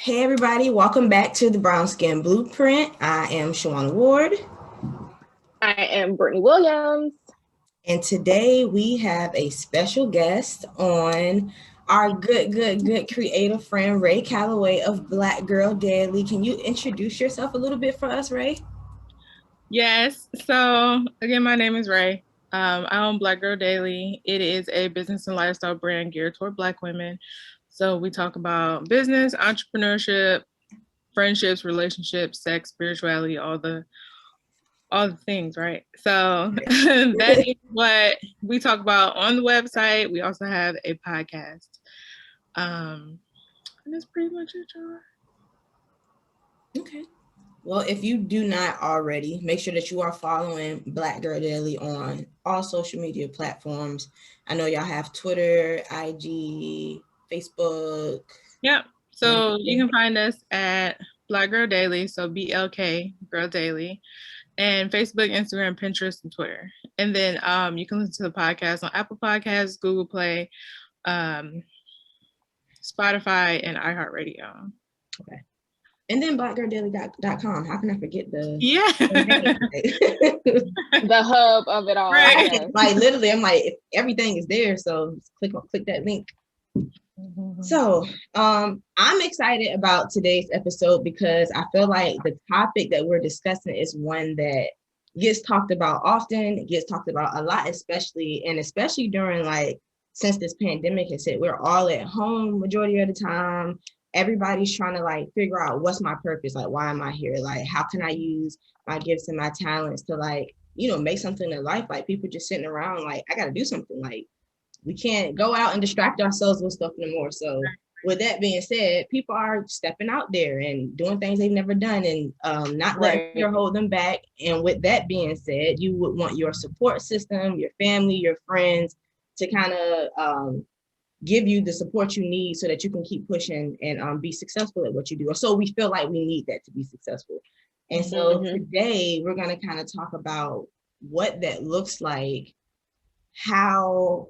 Hey everybody, welcome back to the Brown Skin Blueprint. I am Shawana Ward. I am Brittany Williams. And today we have a special guest on our good creative friend, Ray Calloway of Black Girl Daily. Can you introduce yourself a little bit for us, Ray? Yes. So again, my name is Ray. I own Black Girl Daily. It is a business and lifestyle brand geared toward Black women. So we talk about business, entrepreneurship, friendships, relationships, sex, spirituality, all the things, right? So that is what we talk about on the website. We also have a podcast. And that's pretty much it, y'all. Okay. Well, if you do not already, make sure that you are following Black Girl Daily on all social media platforms. I know y'all have Twitter, IG, Facebook. Yep. So you can find us at Black Girl Daily, so BLK Girl Daily, and Facebook, Instagram, Pinterest, and Twitter. And then you can listen to the podcast on Apple Podcasts, Google Play, Spotify, and iHeartRadio. Okay. And then blackgirldaily.com. How can I forget the the hub of it all? Right. Yes. Like literally, I'm like, everything is there. So just click that link. So I'm excited about today's episode because I feel like the topic that we're discussing is one that gets talked about often. It gets talked about a lot, especially during like since this pandemic has hit. We're all at home majority of the time. Everybody's trying to like figure out what's my purpose, like why am I here, like how can I use my gifts and my talents to like, you know, make something in life. Like people just sitting around like I gotta do something. Like we can't go out and distract ourselves with stuff anymore. So with that being said, people are stepping out there and doing things they've never done and not letting fear hold them back. And with that being said, you would want your support system, your family, your friends to kind of give you the support you need so that you can keep pushing and be successful at what you do. Or so we feel like we need that to be successful. And so today we're going to kind of talk about what that looks like, how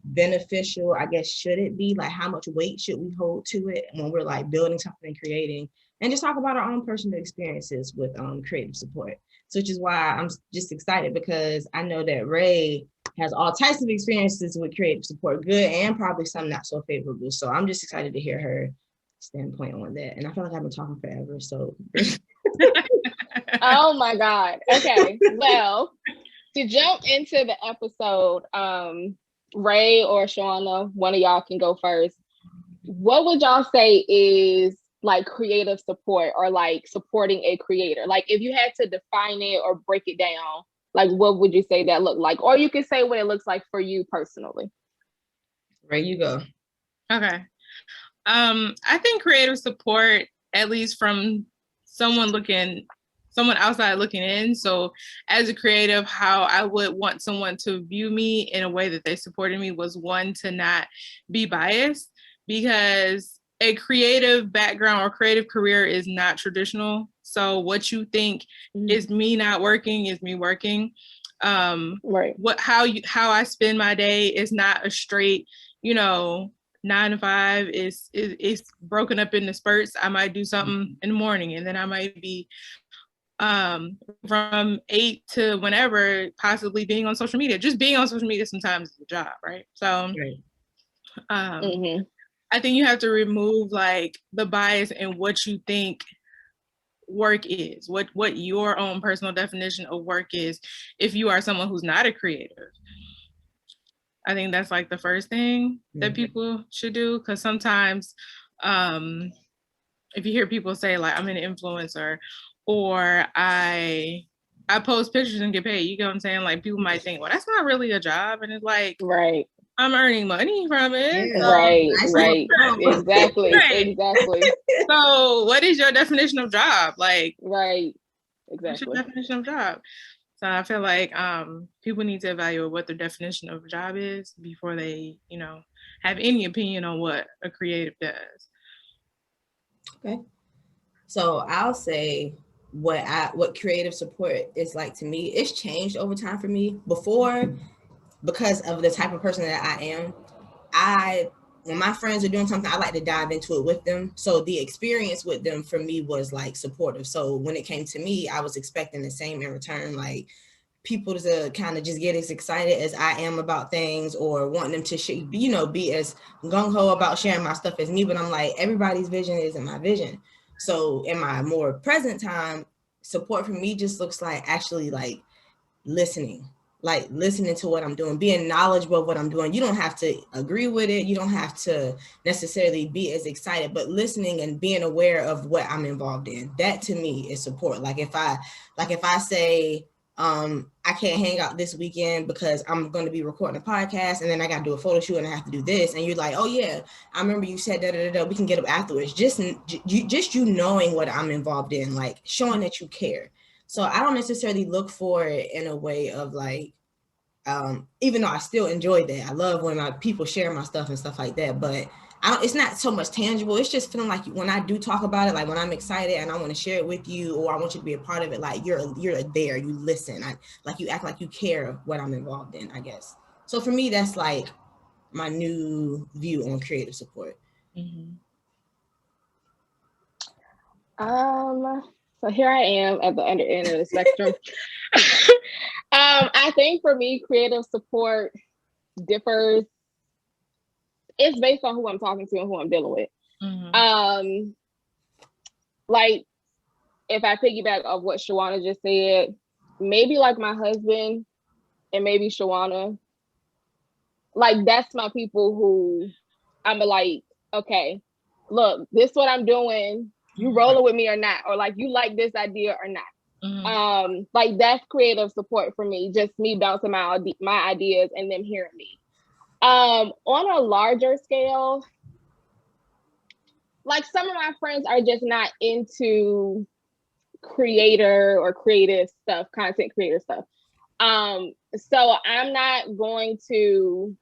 beneficial, I guess, should it be, like how much weight should we hold to it when we're like building something and creating, and just talk about our own personal experiences with creative support. So which is why I'm just excited because I know that Ray has all types of experiences with creative support, good and probably some not so favorable. So I'm just excited to hear her standpoint on that. And I feel like I've been talking forever. So oh my God. Okay. Well, to jump into the episode, Ray or Shawana, one of y'all can go first. What would y'all say is like creative support or like supporting a creator? Like if you had to define it or break it down, like what would you say that looked like? Or you could say what it looks like for you personally. Ray, you go. Okay. I think creative support, at least from someone outside looking in. So as a creative, how I would want someone to view me in a way that they supported me was one, to not be biased, because a creative background or creative career is not traditional. So what you think is me not working is me working. Right. How I spend my day is not a straight, 9 to 5. Is broken up into spurts. I might do something in the morning, and then I might be from 8 to whenever, possibly being on social media. Just being on social media sometimes is a job, right? So I think you have to remove like the bias in what you think work is, what your own personal definition of work is, if you are someone who's not a creative. I think that's like the first thing that people should do, because sometimes if you hear people say like I'm an influencer or I post pictures and get paid, you get what I'm saying? Like people might think, well, that's not really a job. And it's like, right, I'm earning money from it. Yeah. Right. Exactly. Exactly. So what is your definition of job? Like, right. Exactly. What's your definition of job? So I feel like people need to evaluate what their definition of a job is before they, have any opinion on what a creative does. Okay. So I'll say what creative support is like to me. It's changed over time for me. Before, because of the type of person that I am, I when my friends are doing something, I like to dive into it with them. So the experience with them for me was like supportive. So when it came to me, I was expecting the same in return, like people to kind of just get as excited as I am about things, or wanting them to, be as gung-ho about sharing my stuff as me. But I'm like, everybody's vision isn't my vision. So in my more present time, support for me just looks like actually like listening to what I'm doing, being knowledgeable of what I'm doing. You don't have to agree with it. You don't have to necessarily be as excited, but listening and being aware of what I'm involved in. That to me is support. Like if I say, I can't hang out this weekend because I'm going to be recording a podcast and then I got to do a photo shoot and I have to do this. And you're like, oh yeah, I remember you said da. We can get up afterwards. Just you knowing what I'm involved in, like showing that you care. So I don't necessarily look for it in a way of like, even though I still enjoy that. I love when my people share my stuff and stuff like that, but it's not so much tangible. It's just feeling like when I do talk about it, like when I'm excited and I want to share it with you, or I want you to be a part of it, like you're there, you listen, like you act like you care of what I'm involved in, I guess. So for me, that's like my new view on creative support. Mm-hmm. So here I am at the under end of the spectrum. I think for me, creative support differs. It's based on who I'm talking to and who I'm dealing with. Mm-hmm. Like if I piggyback off what Shawana just said, maybe like my husband and maybe Shawana, like that's my people who I'm like, okay, look, this is what I'm doing. You rolling with me or not? Or like you like this idea or not? Mm-hmm. Like that's creative support for me. Just me bouncing my ideas and them hearing me. On a larger scale, like some of my friends are just not into creator or creative stuff, content creator stuff. So I'm not going to,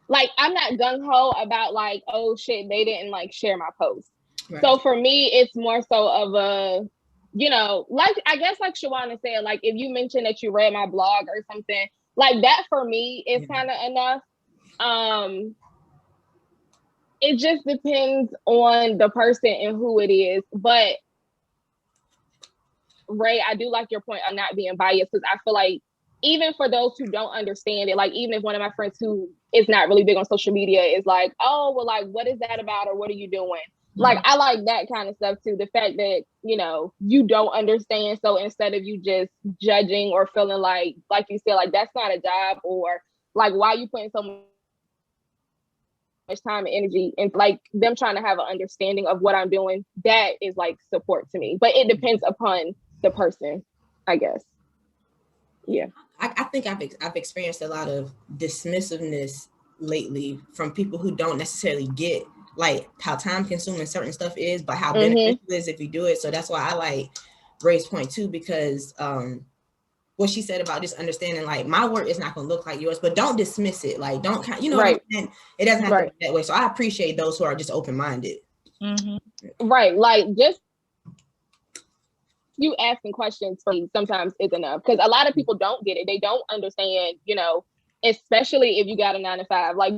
like, I'm not gung-ho about like, oh shit, they didn't like share my post. Right. So for me, it's more so of a, like, I guess like Shawana said, like if you mentioned that you read my blog or something, like that for me is kind of enough. It just depends on the person and who it is. But Ray, I do like your point of not being biased, because I feel like even for those who don't understand it, like even if one of my friends who is not really big on social media is like, oh, well, like, what is that about? Or what are you doing? Mm-hmm. Like, I like that kind of stuff too. The fact that, you don't understand. So instead of you just judging or feeling like you said, like, that's not a job, or like, why are you putting so much time and energy and like them trying to have an understanding of what I'm doing, that is like support to me. But it depends upon the person, I guess. Yeah. I think I've experienced a lot of dismissiveness lately from people who don't necessarily get like how time consuming certain stuff is, but how beneficial it is if you do it. So that's why I like Ray's point too, because what she said about just understanding, like my work is not going to look like yours, but don't dismiss it. Like don't, right. It doesn't have to be that way. So I appreciate those who are just open-minded. Mm-hmm. Right. Like just you asking questions for me sometimes is enough, because a lot of people don't get it. They don't understand, especially if you got a 9-to-5, like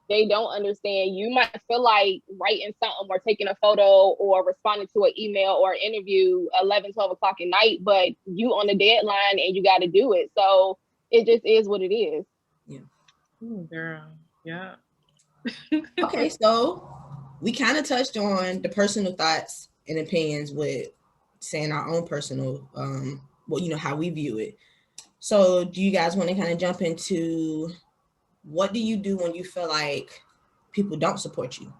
they don't understand. You might feel like writing something or taking a photo or responding to an email or interview 11, 12 o'clock at night, but you on the deadline and you got to do it. So it just is what it is. Yeah. Ooh, girl. Yeah. Okay. So we kind of touched on the personal thoughts and opinions with saying our own personal, how we view it. So do you guys want to kind of jump into what do you do when you feel like people don't support you?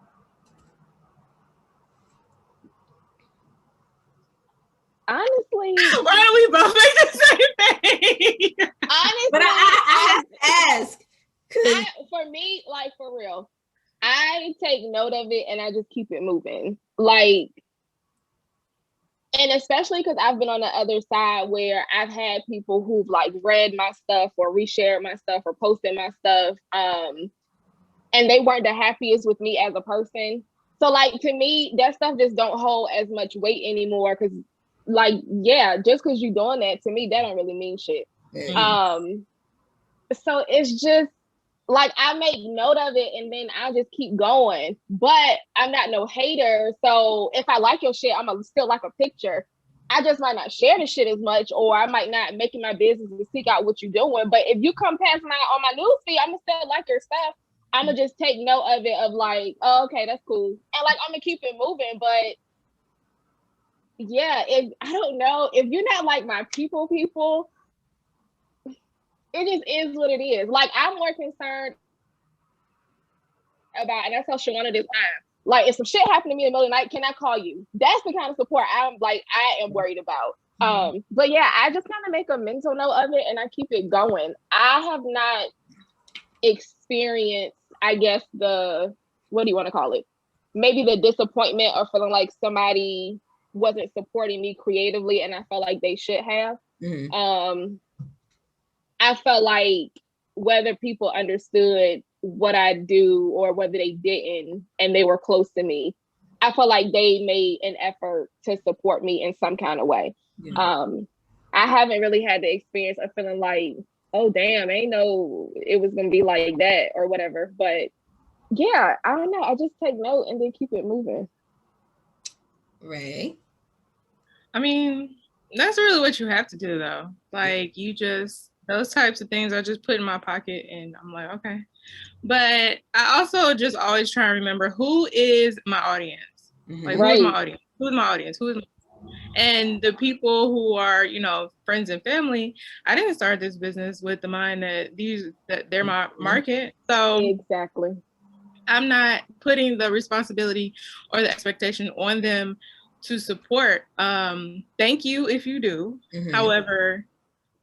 Honestly, why do we both make the same thing? Honestly, but I have to ask. For me, like for real, I take note of it and I just keep it moving. Like, and especially because I've been on the other side where I've had people who've like read my stuff or reshared my stuff or posted my stuff, and they weren't the happiest with me as a person. So like to me, that stuff just don't hold as much weight anymore, because like, yeah, just because you're doing that, to me, that don't really mean shit. Mm-hmm. So it's just like I make note of it and then I'll just keep going. But I'm not no hater. So if I like your shit, I'm gonna still like a picture. I just might not share the shit as much, or I might not make it my business to seek out what you're doing. But if you come past on my news feed, I'm gonna still like your stuff. I'm gonna just take note of it, of like, oh, okay, that's cool. And like I'm gonna keep it moving. But yeah, if I don't know, if you're not like my people, it just is what it is. Like I'm more concerned about, and I tell Shawana this time, like if some shit happened to me in the middle of the night, can I call you? That's the kind of support I am worried about. But yeah, I just kind of make a mental note of it and I keep it going. I have not experienced, I guess, what do you want to call it? Maybe the disappointment or feeling like somebody wasn't supporting me creatively and I felt like they should have. I felt like whether people understood what I do or whether they didn't and they were close to me, I felt like they made an effort to support me in some kind of way. Yeah. I haven't really had the experience of feeling like, oh damn, I ain't know it was gonna be like that or whatever. But yeah, I don't know. I just take note and then keep it moving. Ray? I mean, that's really what you have to do though. Like you just, those types of things I just put in my pocket and I'm like, okay. But I also just always try and remember who is my audience. Like who is my audience? Who's my audience? And the people who are, you know, friends and family, I didn't start this business with the mind that they're my market. So exactly. I'm not putting the responsibility or the expectation on them to support. Thank you if you do. However,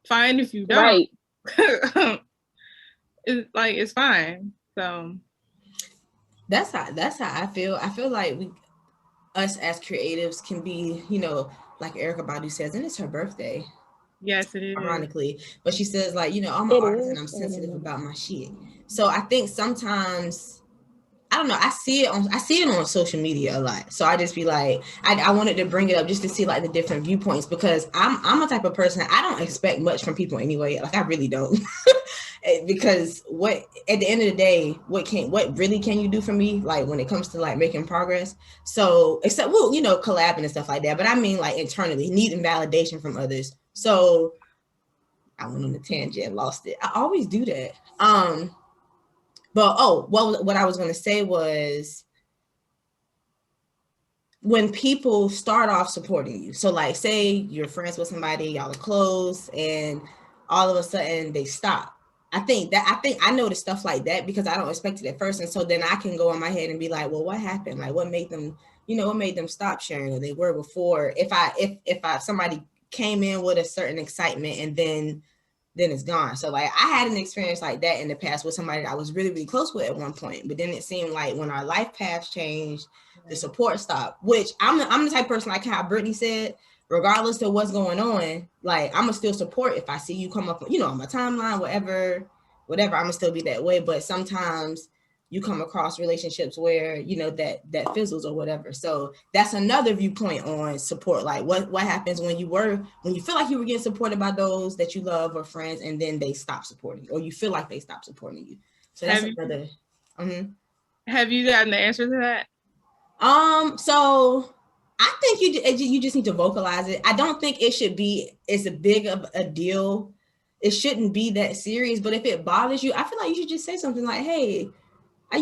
fine if you don't. Right. It's fine. So that's how I feel. I feel like us as creatives can be, you know, like Erykah Badu says, and it's her birthday. Yes, it is. Ironically, but she says like, you know, I'm an artist and I'm sensitive about my shit. So I think sometimes, I don't know, I see it on social media a lot. So I just be like, I wanted to bring it up just to see like the different viewpoints, because I'm a type of person, I don't expect much from people anyway. Like I really don't. Because what at the end of the day, what really can you do for me, like when it comes to like making progress? So except, well, you know, collabing and stuff like that, but I mean like internally needing validation from others. So I went on a tangent and lost it. I always do that. But what I was going to say was, when people start off supporting you, so like say you're friends with somebody, y'all are close, and all of a sudden they stop. I think I notice stuff like that because I don't expect it at first, and so then I can go in my head and be like, well, what happened? Like, what made them stop sharing who they were before? If somebody came in with a certain excitement and then it's gone. So like I had an experience like that in the past with somebody that I was really, really close with at one point, but then it seemed like when our life paths changed, the support stopped, which I'm the type of person, like how Brittany said, regardless of what's going on, like I'm gonna still support if I see you come up, you know, on my timeline, whatever, I'm gonna still be that way. But sometimes you come across relationships where, you know, that fizzles or whatever. So that's another viewpoint on support. Like what happens when you feel like you were getting supported by those that you love or friends, and then they stop supporting you, or you feel like they stop supporting you. So that's another. Have you gotten the answer to that? So I think you just need to vocalize it. I don't think it should be as big of a deal. It shouldn't be that serious. But if it bothers you, I feel like you should just say something like, hey, I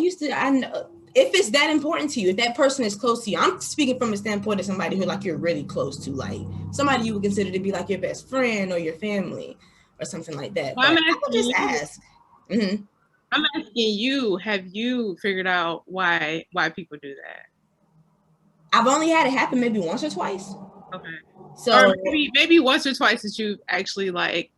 know, if it's that important to you, if that person is close to you. I'm speaking from a standpoint of somebody who like you're really close to, like somebody you would consider to be like your best friend or your family or something like that. Well, but I would just ask. I'm asking you, have you figured out why people do that? I've only had it happen maybe once or twice. Okay. So or maybe once or twice that you actually like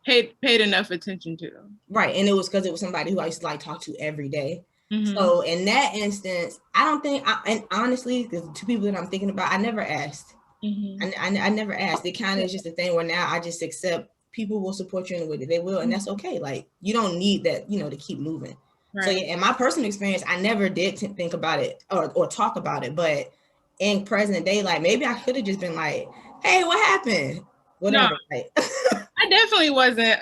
paid enough attention to. Right. And it was because it was somebody who I used to like talk to every day. So in that instance, I don't think, and honestly, the two people that I'm thinking about, I never asked. I never asked. It kind of is just a thing where now I just accept people will support you in the way that they will, and that's okay. Like you don't need that, you know, to keep moving. Right. So yeah, in my personal experience, I never did think about it or talk about it, but in present day, like maybe I could have just been like, hey, what happened? Whatever. No, I definitely wasn't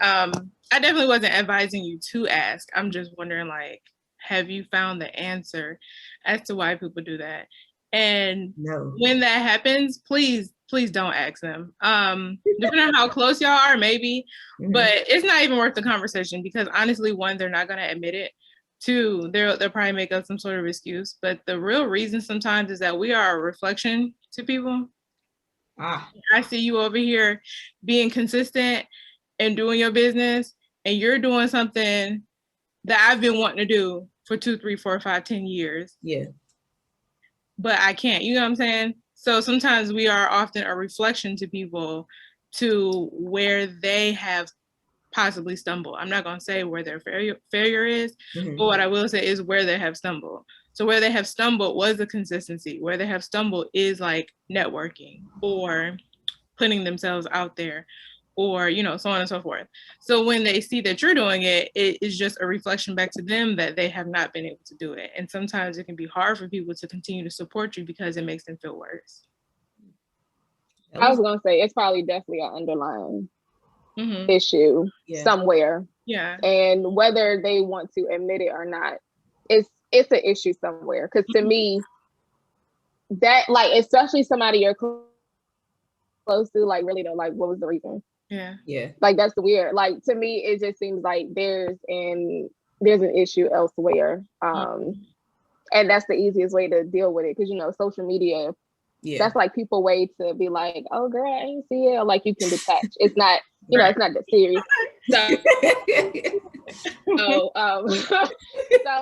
I definitely wasn't advising you to ask. I'm just wondering, like, have you found the answer as to why people do that? And when that happens, please don't ask them. Depending on how close y'all are, maybe, but it's not even worth the conversation because honestly, one, they're not gonna admit it. Two, they'll probably make up some sort of excuse. But the real reason sometimes is that we are a reflection to people. I see you over here being consistent and doing your business, and you're doing something that I've been wanting to do for 2, 3, 4, 5, 10 years. Yeah. But I can't, you know what I'm saying? So sometimes we are often a reflection to people to where they have possibly stumbled. I'm not going to say where their failure is, but what I will say is where they have stumbled. So where they have stumbled was the consistency. Where they have stumbled is like networking or putting themselves out there or, you know, so on and so forth. So when they see that you're doing it, it is just a reflection back to them that they have not been able to do it. And sometimes it can be hard for people to continue to support you because it makes them feel worse. I was going to say, it's probably definitely an underlying issue somewhere. Yeah. And whether they want to admit it or not, it's an issue somewhere. Because to me, that, like, especially somebody you're close to, like, really don't, like, what was the reason? Yeah. Like, that's weird. Like, to me, it just seems like there's an issue elsewhere. And that's the easiest way to deal with it. Because, you know, social media, that's like people way to be like, oh girl, I ain't see it. Or like you can detach. It's not, you know, it's not that serious. So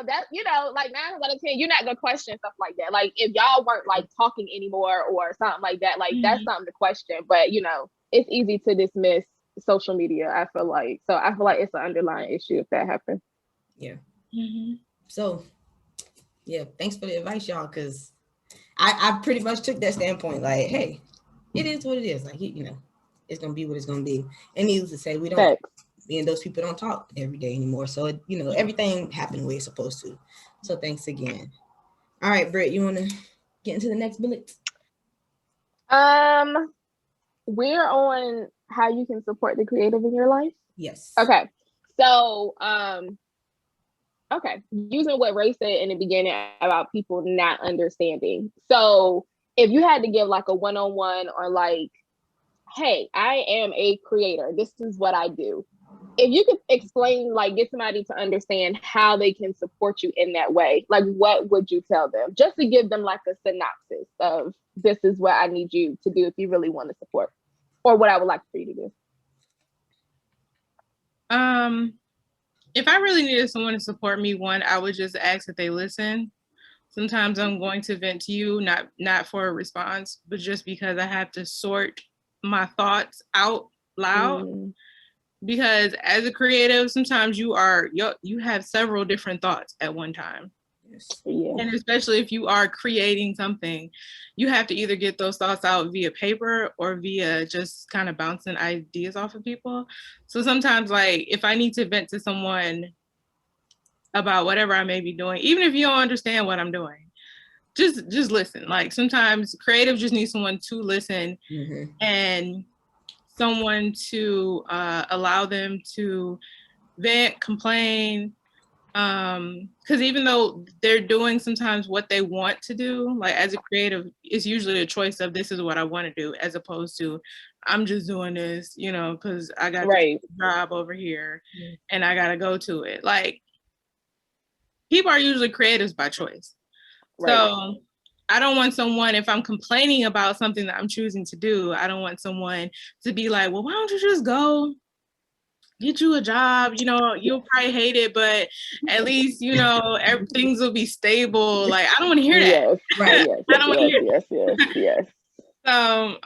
that, you know, like 9 out of 10, you're not gonna question stuff like that. Like if y'all weren't like talking anymore or something like that, like that's something to question. But you know, it's easy to dismiss social media, I feel like. So I feel like it's an underlying issue if that happens. Yeah. So yeah, thanks for the advice, y'all, because I pretty much took that standpoint, like, hey, it is what it is. Like, you know, it's going to be what it's going to be. And needless to say, me and those people don't talk every day anymore. So, you know, everything happened the way it's supposed to. So thanks again. All right, Britt, you want to get into the next bullet? We're on how you can support the creative in your life. Yes. Okay. So, okay, using what Ray said in the beginning about people not understanding. So if you had to give like a one-on-one or like, hey, I am a creator, this is what I do. If you could explain, like get somebody to understand how they can support you in that way, like what would you tell them? Just to give them like a synopsis of this is what I need you to do if you really want to support, or what I would like for you to do. If I really needed someone to support me, one, I would just ask that they listen. Sometimes I'm going to vent to you, not for a response, but just because I have to sort my thoughts out loud. Because as a creative, sometimes you have several different thoughts at one time. Yeah. And especially if you are creating something, you have to either get those thoughts out via paper or via just kind of bouncing ideas off of people. So sometimes, like, if I need to vent to someone about whatever I may be doing, even if you don't understand what I'm doing, just listen. Like sometimes creatives just need someone to listen and someone to allow them to vent, complain, because even though they're doing sometimes what they want to do, like as a creative, it's usually a choice of this is what I want to do, as opposed to I'm just doing this, you know, because I got this job over here and I gotta go to it. Like people are usually creatives by choice. So I don't want someone, if I'm complaining about something that I'm choosing to do, I don't want someone to be like, well, why don't you just go get you a job? You know, you'll probably hate it, but at least, you know, things will be stable. Like, I don't want to hear that. Yes, right, yes, I don't want to hear yes. So,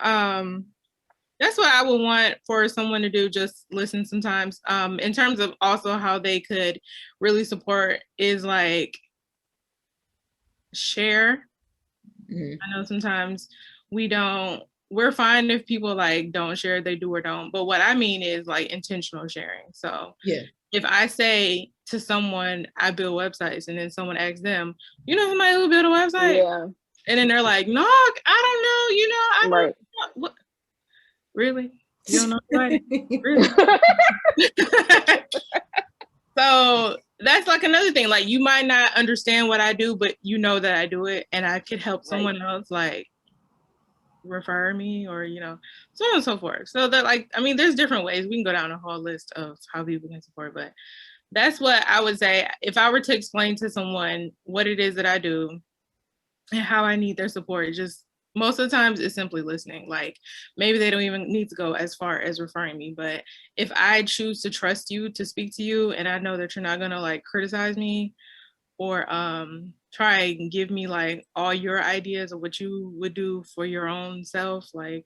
that's what I would want for someone to do, just listen sometimes. In terms of also how they could really support is like share. I know sometimes we're fine if people like don't share, they do or don't. But what I mean is like intentional sharing. So if I say to someone, I build websites, and then someone asks them, you know somebody who build a website? Yeah. And then they're like, no, I don't know, you know, I don't know. What? Really? You don't know anybody? Really? So that's like another thing. Like you might not understand what I do, but you know that I do it, and I could help someone else like refer me, or so on and so forth. So that like, I mean, there's different ways. We can go down a whole list of how people can support, but that's what I would say if I were to explain to someone what it is that I do and how I need their support. Just most of the times it's simply listening. Like maybe they don't even need to go as far as referring me, but if I choose to trust you to speak to you and I know that you're not gonna like criticize me or try and give me like all your ideas of what you would do for your own self, like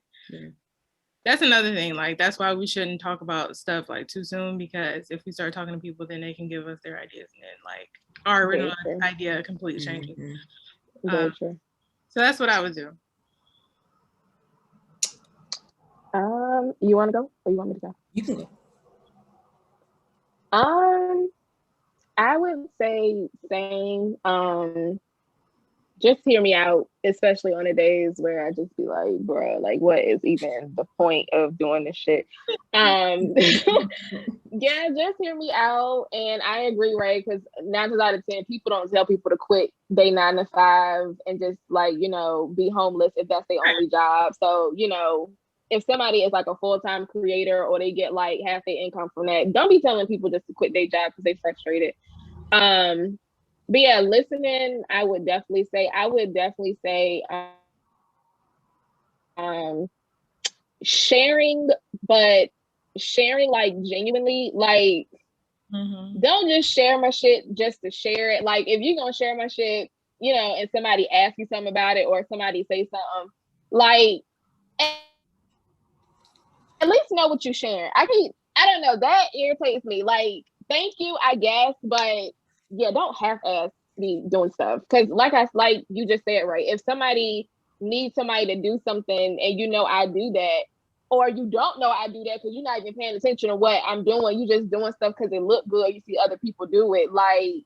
that's another thing. Like that's why we shouldn't talk about stuff like too soon, because if we start talking to people, then they can give us their ideas and then like our original idea completely changes. Very true. So that's what I would do. You want to go or you want me to go? You can go. I would say same. Just hear me out, especially on the days where I just be like, bro, like what is even the point of doing this shit? Yeah, just hear me out. And I agree, right? Because 9 times out of 10, people don't tell people to quit their 9 to 5 and just like, be homeless if that's their only job. So, if somebody is like a full-time creator or they get like half their income from that, don't be telling people just to quit their job because they're frustrated. But yeah, listening, I would definitely say sharing, but sharing like genuinely, like don't just share my shit just to share it. Like if you're gonna share my shit, and somebody asks you something about it or somebody say something, like at least know what you're sharing. I don't know, that irritates me. Like, thank you, I guess, but yeah, don't half-ass me doing stuff. Because like you just said, right? If somebody needs somebody to do something and I do that, or you don't know I do that because you're not even paying attention to what I'm doing, you just doing stuff because it look good, you see other people do it. Like,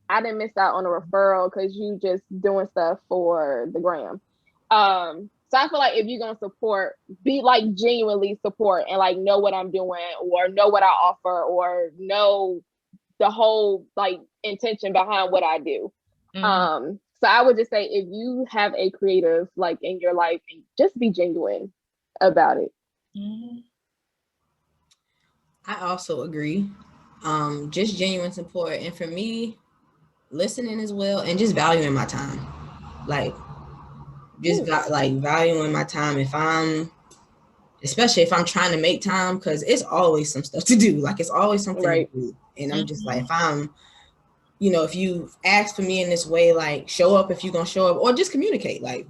I didn't miss out on a referral because you just doing stuff for the gram. So I feel like if you're gonna support, be like genuinely support and like know what I'm doing or know what I offer or know the whole like intention behind what I do. So I would just say if you have a creative like in your life, just be genuine about it. I also agree. Just genuine support, and for me, listening as well, and just valuing my time. Like just valuing my time. Especially if I'm trying to make time, because it's always some stuff to do. Like it's always something to do. And I'm just like, if I'm, if you ask for me in this way, like show up if you're gonna show up, or just communicate. Like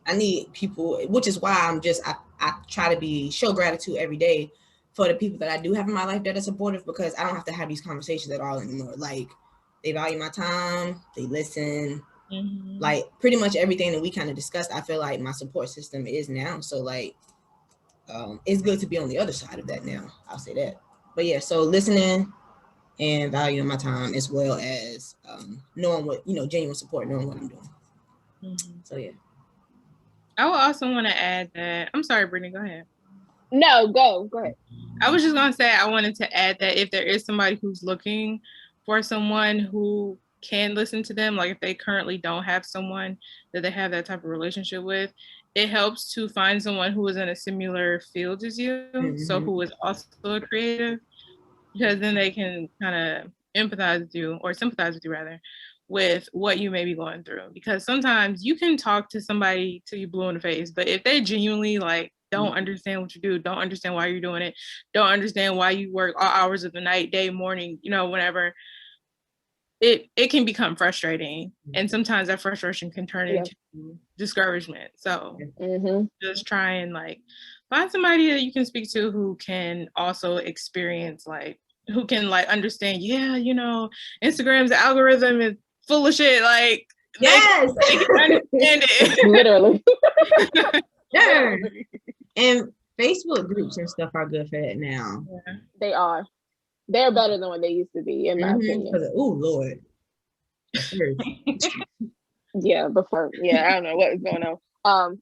I need people, which is why I try to show gratitude every day for the people that I do have in my life that are supportive, because I don't have to have these conversations at all anymore. Like they value my time, they listen. Like pretty much everything that we kind of discussed, I feel like my support system is now. So like it's good to be on the other side of that now. I'll say that. But yeah, so listening and valuing my time, as well as knowing what, genuine support, knowing what I'm doing. So yeah. I would also want to add that, I'm sorry, Brittany, go ahead. No, go ahead. I was just going to say, I wanted to add that if there is somebody who's looking for someone who can listen to them, like if they currently don't have someone that they have that type of relationship with, it helps to find someone who is in a similar field as you, so who is also a creative, because then they can kind of empathize with you, or sympathize with you rather, with what you may be going through. Because sometimes you can talk to somebody till you blue in the face, but if they genuinely like don't understand what you do, don't understand why you're doing it, don't understand why you work all hours of the night, day, morning, whenever, it can become frustrating. And sometimes that frustration can turn into discouragement. So just try and like find somebody that you can speak to who can also experience, like who can like understand, Instagram's algorithm is full of shit. Like yes, they can understand it. Literally. Yeah. And Facebook groups and stuff are good for that now. Yeah. They are. They're better than what they used to be, in my opinion. Oh Lord. Yeah, before. Yeah, I don't know what is going on.